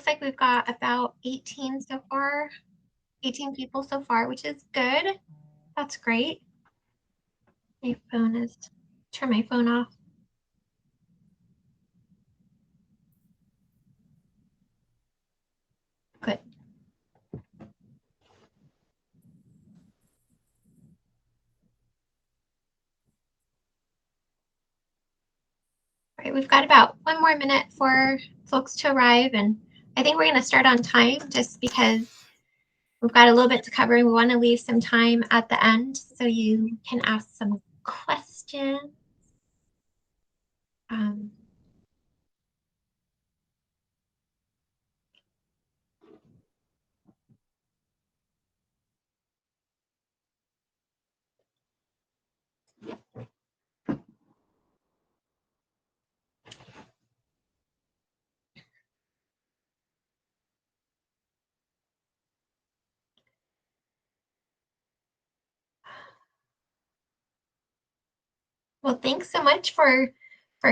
like we've got about 18 so far, 18 people so far, which is good. That's great. My phone is, turn my phone off. Good. All right, we've got about 1 more minute for folks to arrive, and I think we're going to start on time just because we've got a little bit to cover and we want to leave some time at the end so you can ask some questions. Um, Well, thanks so much for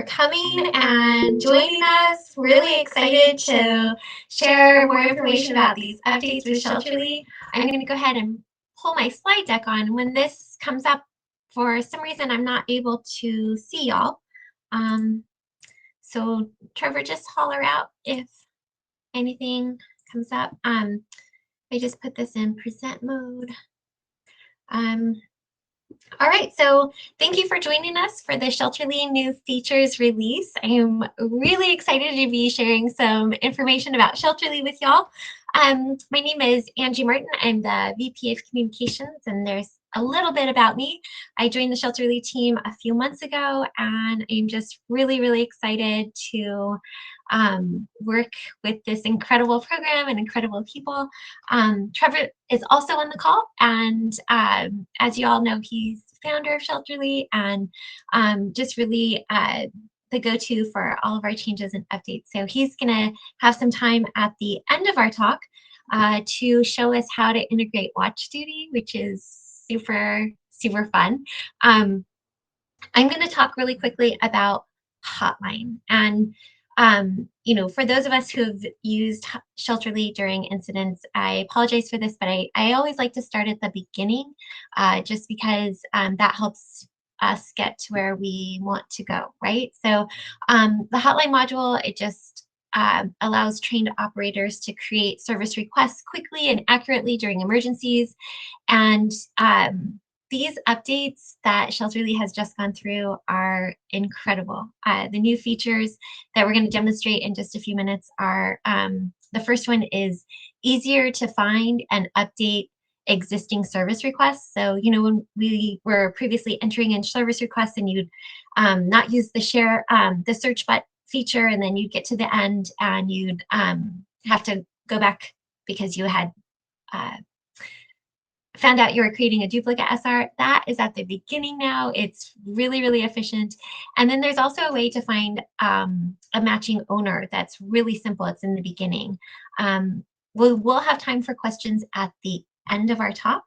coming and joining us. Really excited to share more information about these updates with Shelterly. I'm going to go ahead and pull my slide deck on. When this comes up, for some reason, I'm not able to see y'all. So Trevor, just holler out if anything comes up. I just put this in present mode. All right, so thank you for joining us for the Shelterly new features release. I am really excited to be sharing some information about Shelterly with y'all. My name is Angie Martin. I'm the VP of Communications, and there's a little bit about me. I joined the Shelterly team a few months ago, and I'm just really, really excited to work with this incredible program and incredible people. Trevor is also on the call, and as you all know, he's founder of Shelterly and just really the go-to for all of our changes and updates. So he's going to have some time at the end of our talk to show us how to integrate watch duty, which is super, super fun. I'm going to talk really quickly about Hotline. And you know, for those of us who have used Shelterly during incidents, I apologize for this, but I always like to start at the beginning just because that helps us get to where we want to go, right? So the Hotline module, it just allows trained operators to create service requests quickly and accurately during emergencies. And these updates that Shelterly has just gone through are incredible. The new features that we're going to demonstrate in just a few minutes are, the first one is easier to find and update existing service requests. So, you know, when we were previously entering in service requests and you'd not use the search button feature, and then you'd get to the end and you'd have to go back because you had found out you were creating a duplicate SR. That is at the beginning now. It's really, really efficient. And then there's also a way to find a matching owner that's really simple. It's in the beginning. We'll have time for questions at the end of our talk.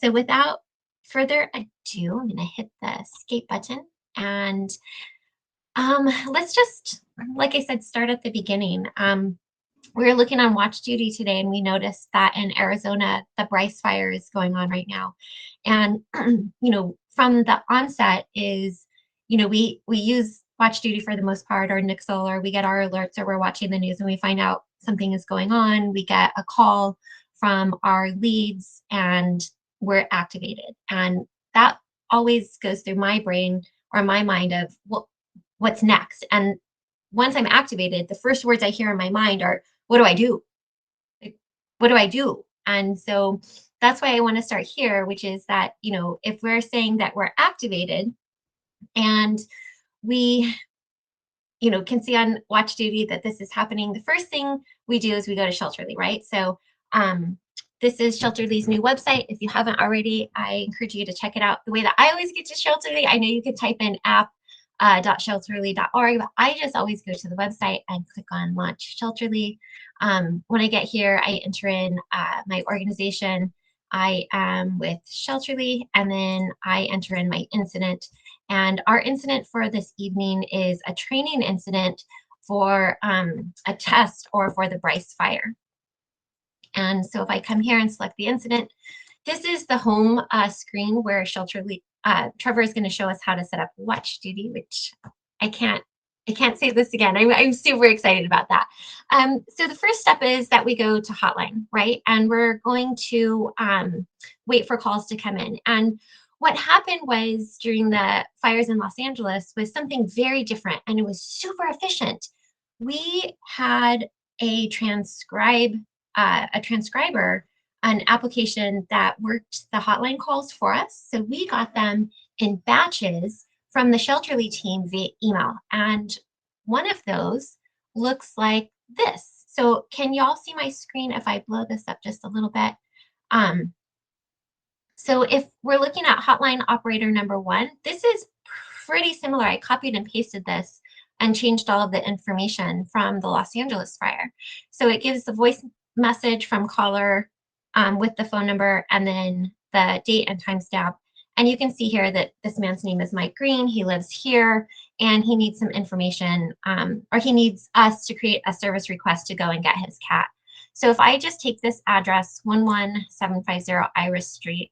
So without further ado, I'm going to hit the escape button. And let's just, like I said, start at the beginning. We were looking on watch duty today, and we noticed that in Arizona, the Bryce Fire is going on right now. And, you know, from the onset is, you know, we use watch duty for the most part, or Nixle, or we get our alerts, or we're watching the news and we find out something is going on. We get a call from our leads and we're activated. And that always goes through my brain or my mind of, well, what's next? And once I'm activated, the first words I hear in my mind are, what do I do? Like, what do I do? And so that's why I want to start here, which is that, you know, if we're saying that we're activated and we, you know, can see on watch duty that this is happening, the first thing we do is we go to Shelterly, right? So this is Shelterly's new website. If you haven't already, I encourage you to check it out. The way that I always get to Shelterly, I know you can type in app.shelterly.org, but I just always go to the website and click on Launch Shelterly. When I get here, I enter in my organization. I am with Shelterly, and then I enter in my incident. And our incident for this evening is a training incident for a test or for the Bryce Fire. And so if I come here and select the incident, this is the home screen where Trevor is going to show us how to set up watch duty, which I can't say this again. I'm super excited about that. So the first step is that we go to Hotline, right? And we're going to wait for calls to come in. And what happened was during the fires in Los Angeles was something very different, and it was super efficient. We had a transcriber, an application that worked the hotline calls for us. So we got them in batches from the Shelterly team via email. And one of those looks like this. So can y'all see my screen if I blow this up just a little bit? So if we're looking at hotline operator number 1, this is pretty similar. I copied and pasted this and changed all of the information from the Los Angeles fire. So it gives the voice message from caller with the phone number and then the date and timestamp. And you can see here that this man's name is Mike Green. He lives here and he needs some information or he needs us to create a service request to go and get his cat. So if I just take this address, 11750 Iris Street,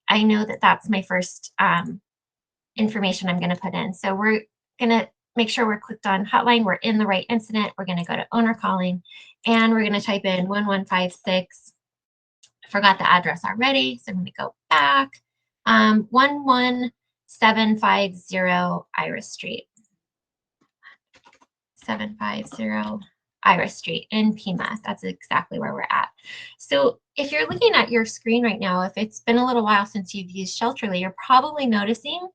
I know that that's my first information I'm going to put in. So we're going to make sure we're clicked on hotline. We're in the right incident. We're going to go to owner calling and we're going to type in 1156. I forgot the address already. So I'm going to go back. 11750 Iris Street. 750 Iris Street in Pima. That's exactly where we're at. So if you're looking at your screen right now, if it's been a little while since you've used Shelterly, you're probably noticing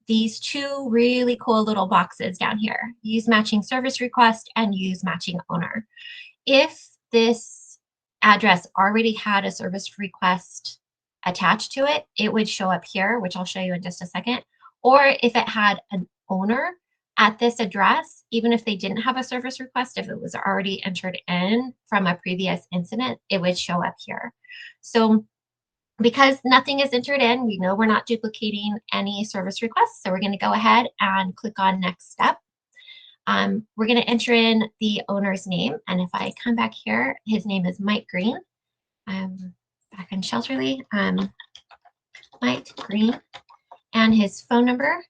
these two really cool little boxes down here, use matching service request and use matching owner. If this address already had a service request attached to it, it would show up here, which I'll show you in just a second. Or if it had an owner at this address, even if they didn't have a service request, if it was already entered in from a previous incident, it would show up here. So because nothing is entered in, we know we're not duplicating any service requests. So we're going to go ahead and click on next step. We're going to enter in the owner's name. And if I come back here, his name is Mike Green. Back in Shelterly, Mike Green. And his phone number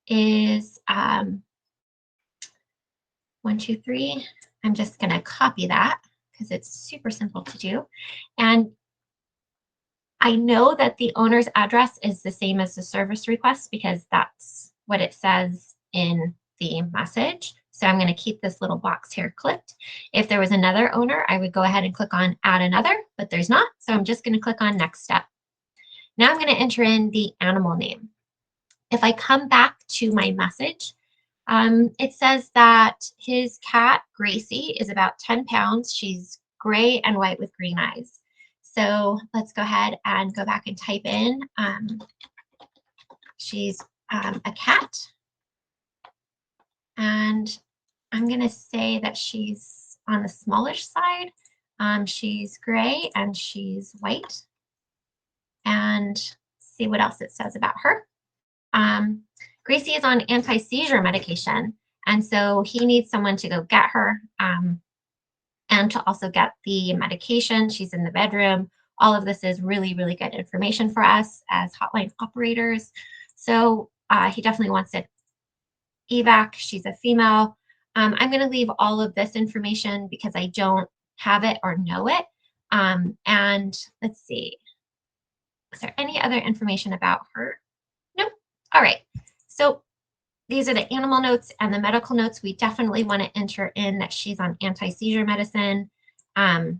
is 123. I'm just going to copy that because it's super simple to do. And I know that the owner's address is the same as the service request because that's what it says in the message. So I'm going to keep this little box here clicked. If there was another owner, I would go ahead and click on add another, but there's not. So I'm just going to click on next step. Now I'm going to enter in the animal name. If I come back to my message, it says that his cat, Gracie, is about 10 pounds. She's gray and white with green eyes. So let's go ahead and go back and type in, she's a cat. And I'm going to say that she's on the smallish side. She's gray and she's white. And see what else it says about her. Gracie is on anti-seizure medication, and so he needs someone to go get her and to also get the medication. She's in the bedroom. All of this is really, really good information for us as hotline operators. So he definitely wants it evac. She's a female. I'm going to leave all of this information because I don't have it or know it. And let's see. Is there any other information about her? Nope. All right. So these are the animal notes and the medical notes. We definitely want to enter in that she's on anti-seizure medicine. So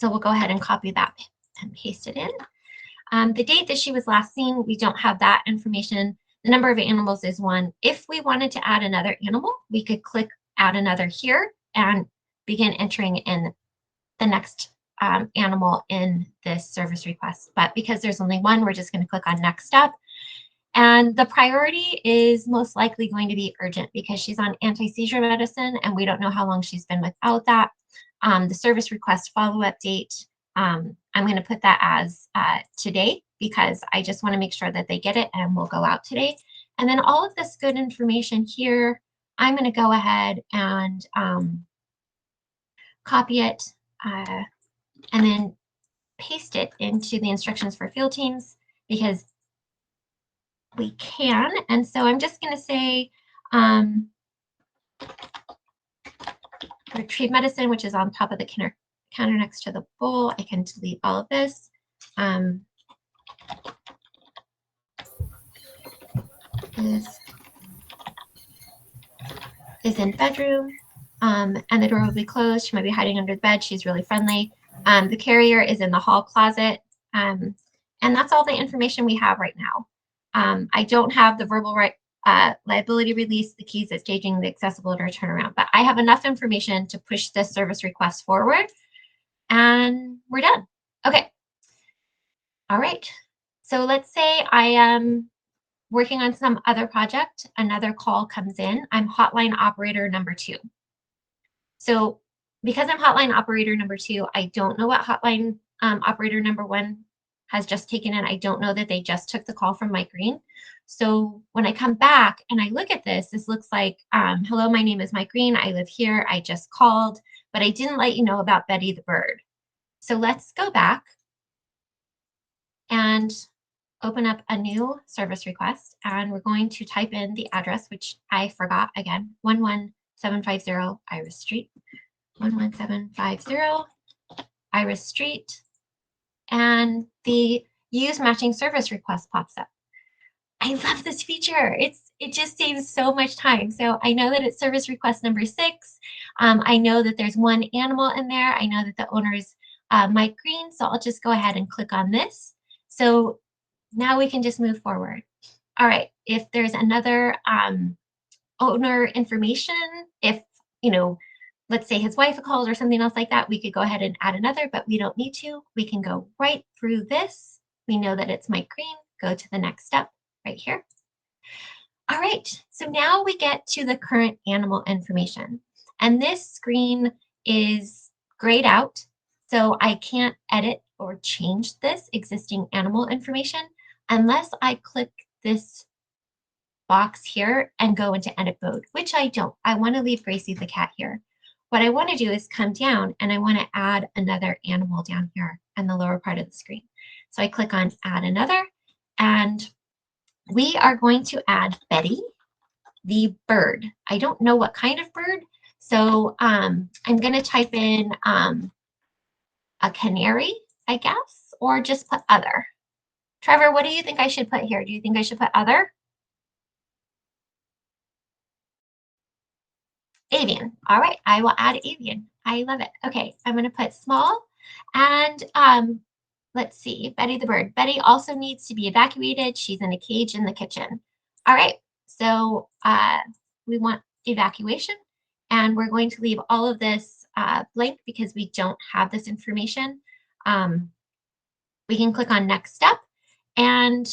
we'll go ahead and copy that and paste it in. The date that she was last seen, we don't have that information. The number of animals is 1. If we wanted to add another animal, we could click add another here and begin entering in the next animal in this service request. But because there's only 1, we're just going to click on next step. And the priority is most likely going to be urgent because she's on anti-seizure medicine and we don't know how long she's been without that. The service request follow-up date, I'm going to put that as today because I just want to make sure that they get it and we'll go out today. And then all of this good information here I'm going to go ahead and copy it and then paste it into the instructions for field teams because we can. And so I'm just going to say retrieve medicine, which is on top of the counter next to the bowl. I can delete all of this. This is in bedroom, and the door will be closed. She might be hiding under the bed. She's really friendly. The carrier is in the hall closet, and that's all the information we have right now. I don't have the verbal liability release, the keys at staging, the accessible or turnaround, but I have enough information to push this service request forward, and we're done. Okay. All right. So let's say I am working on some other project, another call comes in. I'm hotline operator number 2. So because I'm hotline operator number 2, I don't know what hotline operator number 1 has just taken in. I don't know that they just took the call from Mike Green. So when I come back and I look at this, this looks like, hello, my name is Mike Green. I live here. I just called, but I didn't let you know about Betty the bird. So let's go back and open up a new service request, and we're going to type in the address, which I forgot again, 11750 Iris Street, 11750 Iris Street, and the use matching service request pops up. I love this feature. It just saves so much time. So I know that it's service request number 6. I know that there's one animal in there. I know that the owner is Mike Green, so I'll just go ahead and click on this. So now we can just move forward. All right, if there's another owner information, if, let's say his wife called or something else like that, we could go ahead and add another, but we don't need to. We can go right through this. We know that it's Mike Green. Go to the next step right here. All right, so now we get to the current animal information. And this screen is grayed out, so I can't edit or change this existing animal information unless I click this box here and go into edit mode, which I don't. I want to leave Gracie the cat here. What I want to do is come down and I want to add another animal down here in the lower part of the screen. So I click on add another, and we are going to add Betty the bird. I don't know what kind of bird, so I'm going to type in a canary, I guess, or just put other. Trevor, what do you think I should put here? Do you think I should put other? Avian. All right, I will add avian. I love it. Okay, I'm going to put small, and let's see, Betty the bird. Betty also needs to be evacuated. She's in a cage in the kitchen. All right, so we want evacuation, and we're going to leave all of this blank because we don't have this information. We can click on next step and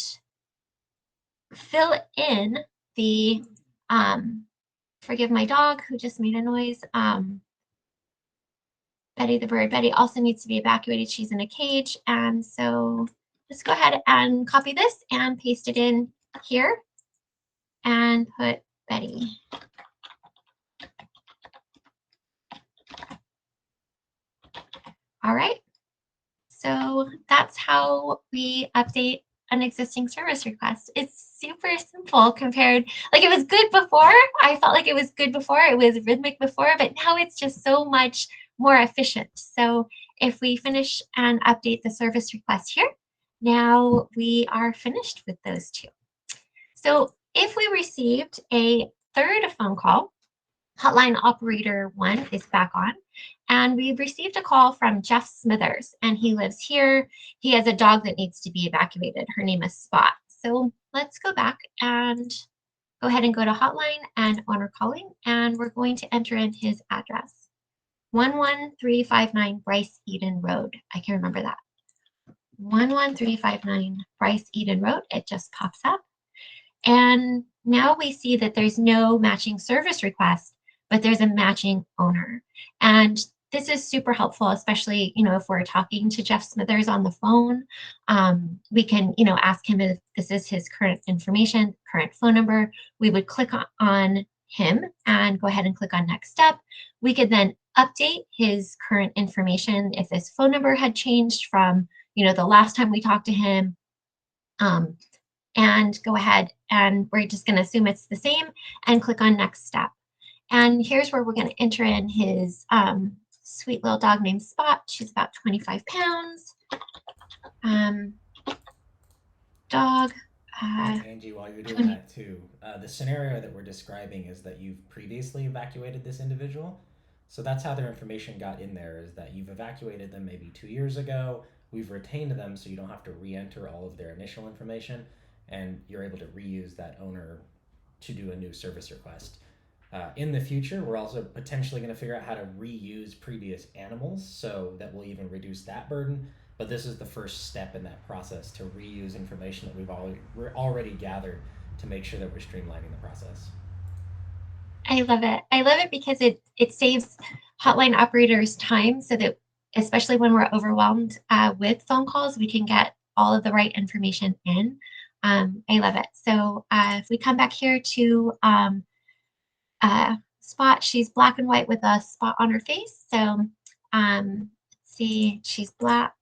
fill in the, forgive my dog who just made a noise, Betty the bird. Betty also needs to be evacuated. She's in a cage. And so let's go ahead and copy this and paste it in here and put Betty. All right. So that's how we update an existing service request. It's super simple compared, like it was good before. I felt like it was good before. It was rhythmic before, but now it's just so much more efficient. So if we finish and update the service request here, now we are finished with those 2. So if we received a third phone call, hotline operator 1 is back on, and we received a call from Jeff Smithers, and he lives here. He has a dog that needs to be evacuated. Her name is Spot. So let's go back and go ahead and go to hotline and owner calling, and we're going to enter in his address. 11359 Bryce Eden Road. I can remember that. 11359 Bryce Eden Road. It just pops up. And now we see that there's no matching service request, but there's a matching owner. And this is super helpful, especially, if we're talking to Jeff Smithers on the phone, we can, ask him if this is his current information, current phone number. We would click on him and go ahead and click on next step. We could then update his current information if his phone number had changed from, the last time we talked to him. And go ahead and we're just going to assume it's the same and click on next step. And here's where we're going to enter in his sweet little dog named Spot. She's about 25 pounds. Dog. Angie, while you're doing that too, the scenario that we're describing is that you've previously evacuated this individual. So that's how their information got in there, is that you've evacuated them maybe 2 years ago. We've retained them so you don't have to re-enter all of their initial information, and you're able to reuse that owner to do a new service request. In the future, we're also potentially going to figure out how to reuse previous animals, so that will even reduce that burden. But this is the first step in that process, to reuse information that we're already gathered, to make sure that we're streamlining the process. I love it. I love it because it saves hotline operators time so that, especially when we're overwhelmed with phone calls, we can get all of the right information in. I love it. So if we come back here to Spot, she's black and white with a spot on her face. So let's see, she's black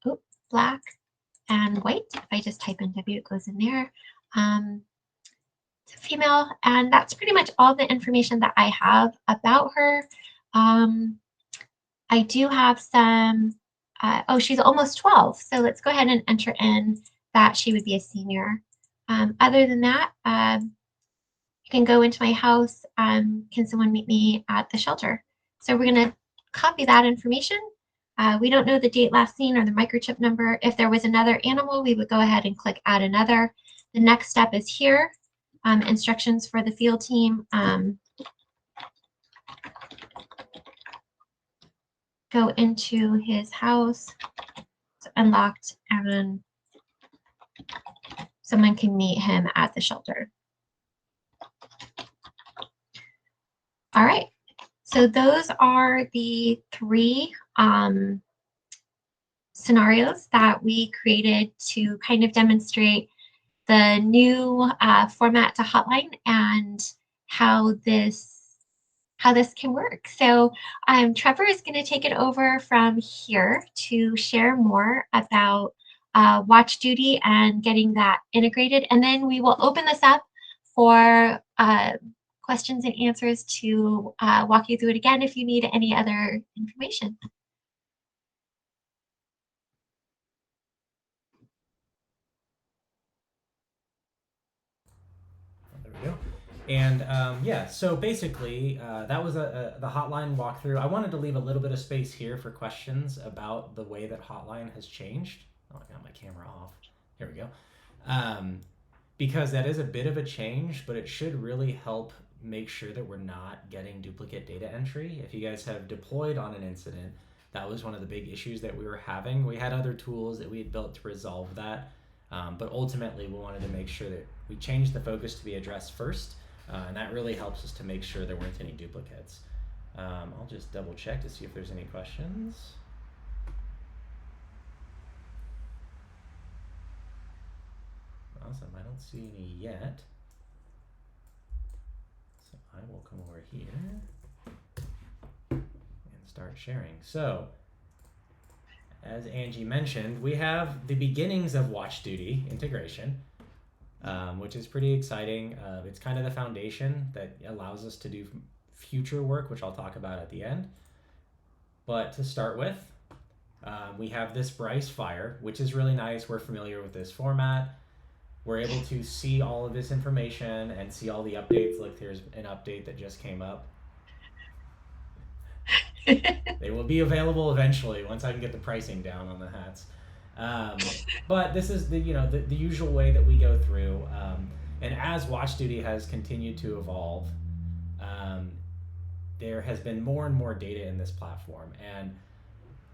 and white. If I just type in W, it goes in there. It's a female, and that's pretty much all the information that I have about her. I do have some, she's almost 12. So let's go ahead and enter in that she would be a senior. Other than that, you can go into my house. Can someone meet me at the shelter? So we're going to copy that information. We don't know the date last seen or the microchip number. If there was another animal, we would go ahead and click add another. The next step is here. Instructions for the field team. Go into his house. It's unlocked, and someone can meet him at the shelter. All right, so those are the three scenarios that we created to kind of demonstrate the new format to Hotline and how this can work. So Trevor is going to take it over from here to share more about watch duty and getting that integrated. And then we will open this up for questions and answers to walk you through it again if you need any other information. There we go. And yeah, so basically, that was the Hotline walkthrough. I wanted to leave a little bit of space here for questions about the way that Hotline has changed. Oh, I got my camera off. Here we go. Because that is a bit of a change, but it should really help make sure that we're not getting duplicate data entry. If you guys have deployed on an incident, that was one of the big issues that we were having. We had other tools that we had built to resolve that, but ultimately we wanted to make sure that we changed the focus to be addressed first, and that really helps us to make sure there weren't any duplicates. I'll just double check to see if there's any questions. Awesome, I don't see any yet. So I will come over here and start sharing. So, as Angie mentioned, we have the beginnings of Watch Duty integration, which is pretty exciting. It's kind of the foundation that allows us to do future work, which I'll talk about at the end. But to start with, we have this Bryce Fire, which is really nice. We're familiar with this format. We're able to see all of this information and see all the updates. Look, here's an update that just came up. They will be available eventually once I can get the pricing down on the hats. But this is the usual way that we go through. And as Watch Duty has continued to evolve, there has been more and more data in this platform. And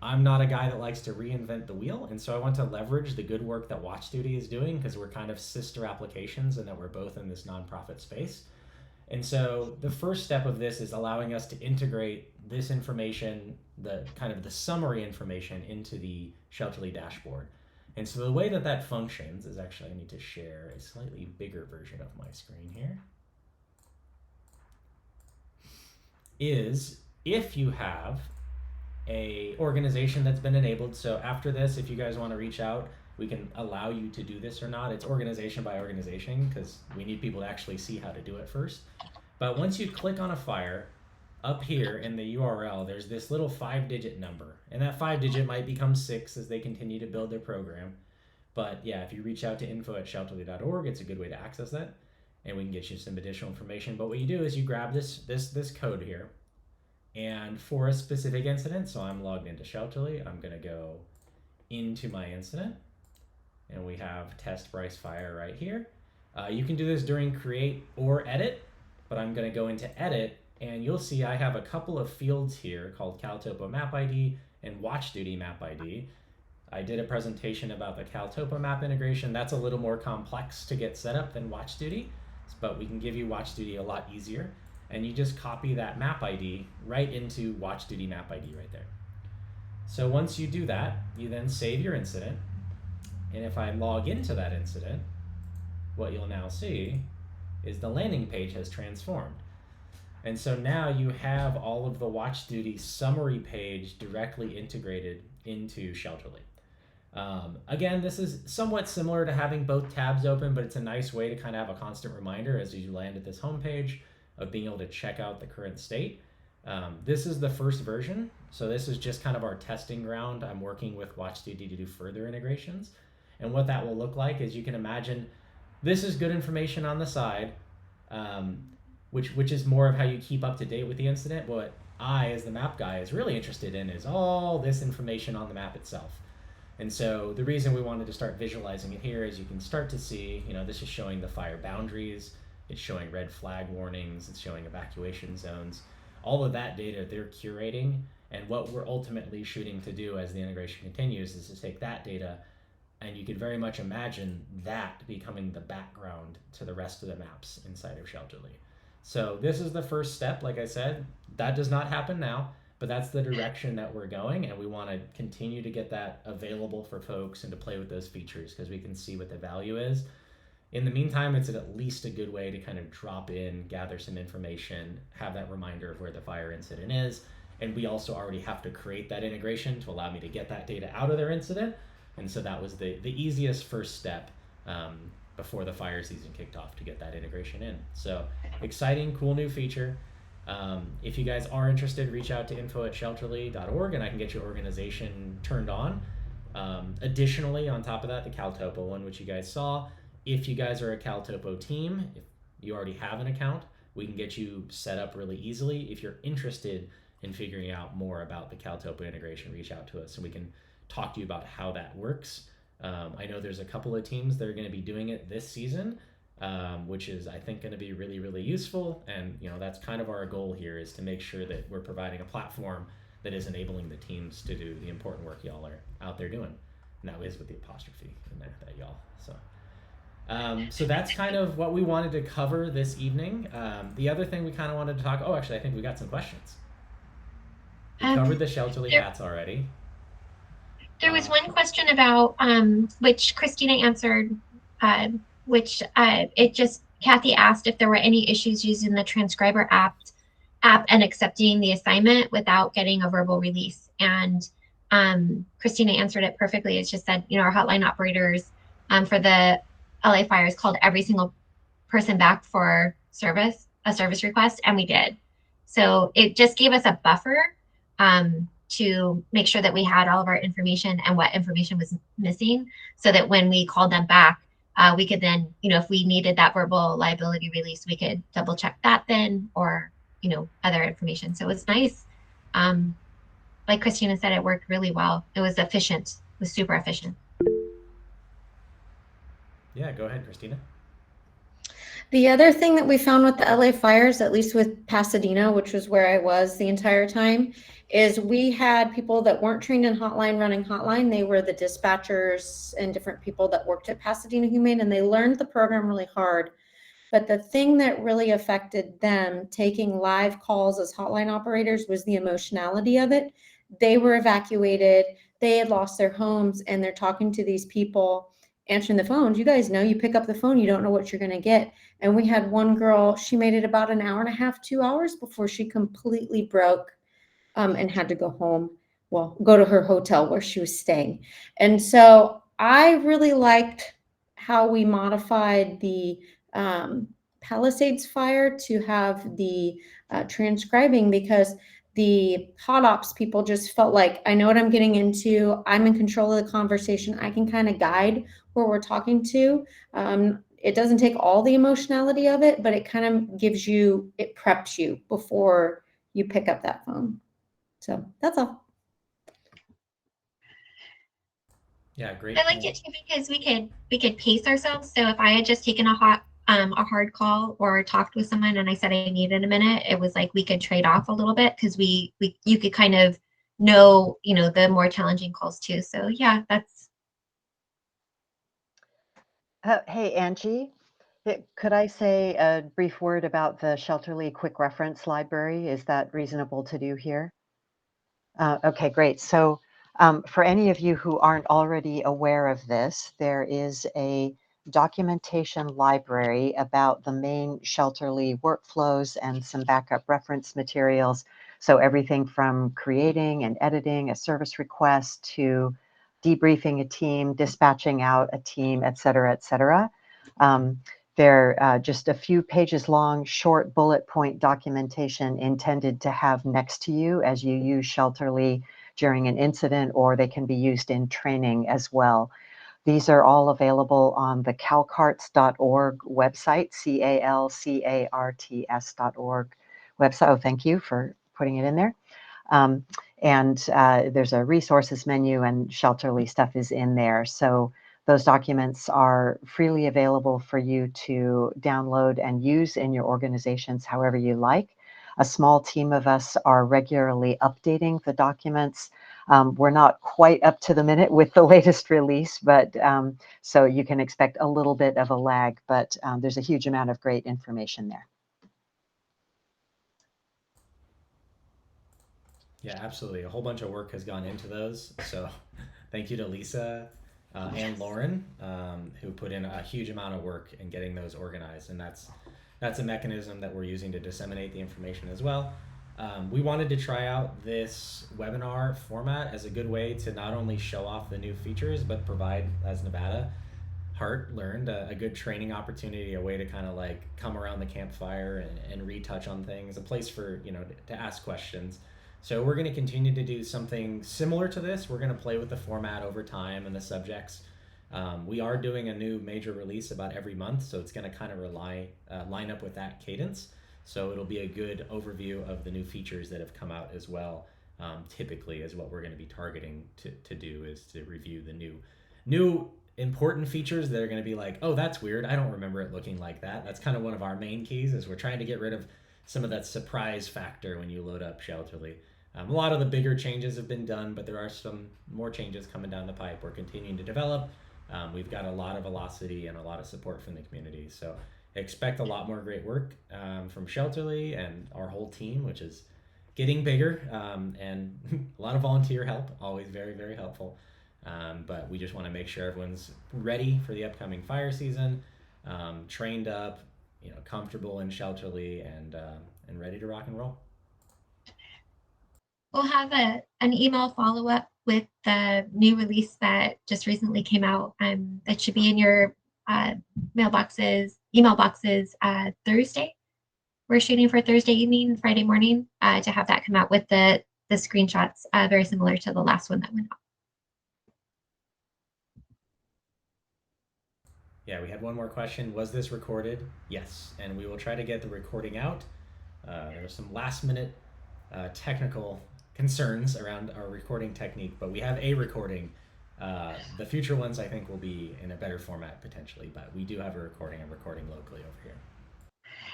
I'm not a guy that likes to reinvent the wheel, and so I want to leverage the good work that Watch Duty is doing, because we're kind of sister applications and that we're both in this nonprofit space. And so the first step of this is allowing us to integrate this information, the kind of the summary information, into the Shelterly dashboard. And so the way that that functions is, actually I need to share a slightly bigger version of my screen here. is if you have a organization that's been enabled. So after this, if you guys want to reach out, we can allow you to do this or not. It's organization by organization because we need people to actually see how to do it first. But once you click on a fire, up here in the URL, there's this little 5-digit number. And that 5-digit might become 6 as they continue to build their program. But yeah, if you reach out to info@shelterly.org, it's a good way to access that. And we can get you some additional information. But what you do is you grab this code here. And for a specific incident, so I'm logged into Shelterly, I'm going to go into my incident. And we have test Bryce Fire right here. You can do this during create or edit, but I'm going to go into edit, and you'll see I have a couple of fields here called Caltopo map ID and watch duty map ID. I did a presentation about the Caltopo map integration. That's a little more complex to get set up than watch duty, but we can give you watch duty a lot easier. And you just copy that map ID right into watch duty map ID right there. So once you do that, you then save your incident. And if I log into that incident, what you'll now see is the landing page has transformed. And so now you have all of the watch duty summary page directly integrated into Shelterly. Again, this is somewhat similar to having both tabs open, but it's a nice way to kind of have a constant reminder as you land at this homepage of being able to check out the current state. This is the first version, so this is just kind of our testing ground. I'm working with WatchDuty to do further integrations. And what that will look like is you can imagine this is good information on the side, which is more of how you keep up to date with the incident. What I, as the map guy, is really interested in is all this information on the map itself. And so the reason we wanted to start visualizing it here is you can start to see, this is showing the fire boundaries, it's showing red flag warnings, it's showing evacuation zones. All of that data they're curating, and what we're ultimately shooting to do as the integration continues is to take that data, and you could very much imagine that becoming the background to the rest of the maps inside of Shelterly. So this is the first step, like I said. That does not happen now, but that's the direction that we're going, and we want to continue to get that available for folks and to play with those features because we can see what the value is. In the meantime, it's at least a good way to kind of drop in, gather some information, have that reminder of where the fire incident is, and we also already have to create that integration to allow me to get that data out of their incident, and so that was the easiest first step before the fire season kicked off to get that integration in. So exciting, cool new feature. If you guys are interested, reach out to info@shelterly.org and I can get your organization turned on. Additionally, on top of that, the Caltopo one, which you guys saw, if you guys are a Caltopo team, if you already have an account, we can get you set up really easily. If you're interested in figuring out more about the Caltopo integration, reach out to us and we can talk to you about how that works. I know there's a couple of teams that are going to be doing it this season, which is, I think, going to be really, really useful. And, that's kind of our goal here is to make sure that we're providing a platform that is enabling the teams to do the important work y'all are out there doing. And that is with the apostrophe in there, that y'all. So that's kind of what we wanted to cover this evening. The other thing we kind of wanted to talk, actually, I think we got some questions. We covered the Shelterly hats already. There was one question about, which Christina answered, Kathy asked if there were any issues using the transcriber app and accepting the assignment without getting a verbal release. And Christina answered it perfectly. It's just said, our hotline operators for the LA fires called every single person back for a service request, and we did. So it just gave us a buffer to make sure that we had all of our information and what information was missing so that when we called them back, we could then, if we needed that verbal liability release, we could double check that then or, other information. So it was nice. Like Christina said, it worked really well. It was efficient. It was super efficient. Yeah, go ahead, Christina. The other thing that we found with the LA fires, at least with Pasadena, which was where I was the entire time, is we had people that weren't trained in Hotline running Hotline. They were the dispatchers and different people that worked at Pasadena Humane, and they learned the program really hard. But the thing that really affected them taking live calls as hotline operators was the emotionality of it. They were evacuated, they had lost their homes, and they're talking to these people answering the phones. You guys know, you pick up the phone, you don't know what you're going to get. And we had one girl, she made it about an hour and a half, 2 hours before she completely broke and had to go home. Well, go to her hotel where she was staying. And so I really liked how we modified the Palisades Fire to have the transcribing, because the hot ops people just felt like, I know what I'm getting into. I'm in control of the conversation. I can kind of guide where we're talking to. It doesn't take all the emotionality of it, but it kind of gives you, it preps you before you pick up that phone. So that's all. Yeah, great. I liked it too because we could pace ourselves. So if I had just taken a hard call or talked with someone and I said I needed a minute, it was like we could trade off a little bit because you could kind of know, the more challenging calls too. So yeah, that's Hey, Angie, could I say a brief word about the Shelterly Quick Reference Library? Is that reasonable to do here? Okay, great. So for any of you who aren't already aware of this, there is a documentation library about the main Shelterly workflows and some backup reference materials. So everything from creating and editing a service request to debriefing a team, dispatching out a team, et cetera, et cetera. They're just a few pages long, short bullet point documentation intended to have next to you as you use Shelterly during an incident, or they can be used in training as well. These are all available on the calcarts.org website, calcarts.org website. Oh, thank you for putting it in there. And there's a resources menu, and Shelterly stuff is in there. So those documents are freely available for you to download and use in your organizations however you like. A small team of us are regularly updating the documents. We're not quite up to the minute with the latest release, but so you can expect a little bit of a lag, but there's a huge amount of great information there. Yeah, absolutely. A whole bunch of work has gone into those. So thank you to Lisa and Lauren, who put in a huge amount of work in getting those organized. And that's a mechanism that we're using to disseminate the information as well. We wanted to try out this webinar format as a good way to not only show off the new features, but provide, as Nevada Hart learned, a good training opportunity, a way to kind of like come around the campfire and retouch on things, a place for, to ask questions. So we're going to continue to do something similar to this. We're going to play with the format over time and the subjects. We are doing a new major release about every month, so it's going to kind of line up with that cadence. So it'll be a good overview of the new features that have come out as well. Typically, is what we're going to be targeting to do, is to review the new important features that are going to be like, oh, that's weird, I don't remember it looking like that. That's kind of one of our main keys, is we're trying to get rid of some of that surprise factor when you load up Shelterly. A lot of the bigger changes have been done, but there are some more changes coming down the pipe. We're continuing to develop. We've got a lot of velocity and a lot of support from the community. So expect a lot more great work from Shelterly and our whole team, which is getting bigger, and a lot of volunteer help, always very, very helpful. But we just want to make sure everyone's ready for the upcoming fire season, trained up, comfortable in Shelterly, and ready to rock and roll. we'll have an email follow-up with the new release that just recently came out. That should be in your email boxes Thursday. We're shooting for Thursday evening, Friday morning, to have that come out with the screenshots, very similar to the last one that went out. Yeah, we had one more question. Was this recorded? Yes, and we will try to get the recording out. There were some last minute technical concerns around our recording technique, but we have a recording. The future ones, I think, will be in a better format potentially, but we do have a recording locally over here.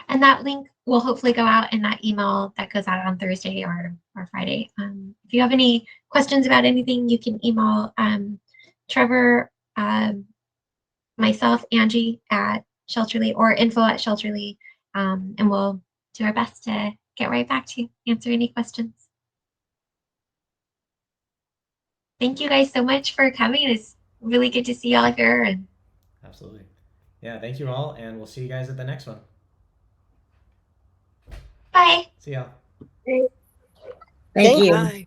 And that link will hopefully go out in that email that goes out on Thursday or Friday. If you have any questions about anything, you can email Trevor, myself, Angie at Shelterly, or info@Shelterly, and we'll do our best to get right back to you, answer any questions. Thank you guys so much for coming. It's really good to see y'all here, and Absolutely. Yeah, thank you all, and we'll see you guys at the next one. Bye. See y'all. Thank you. Bye.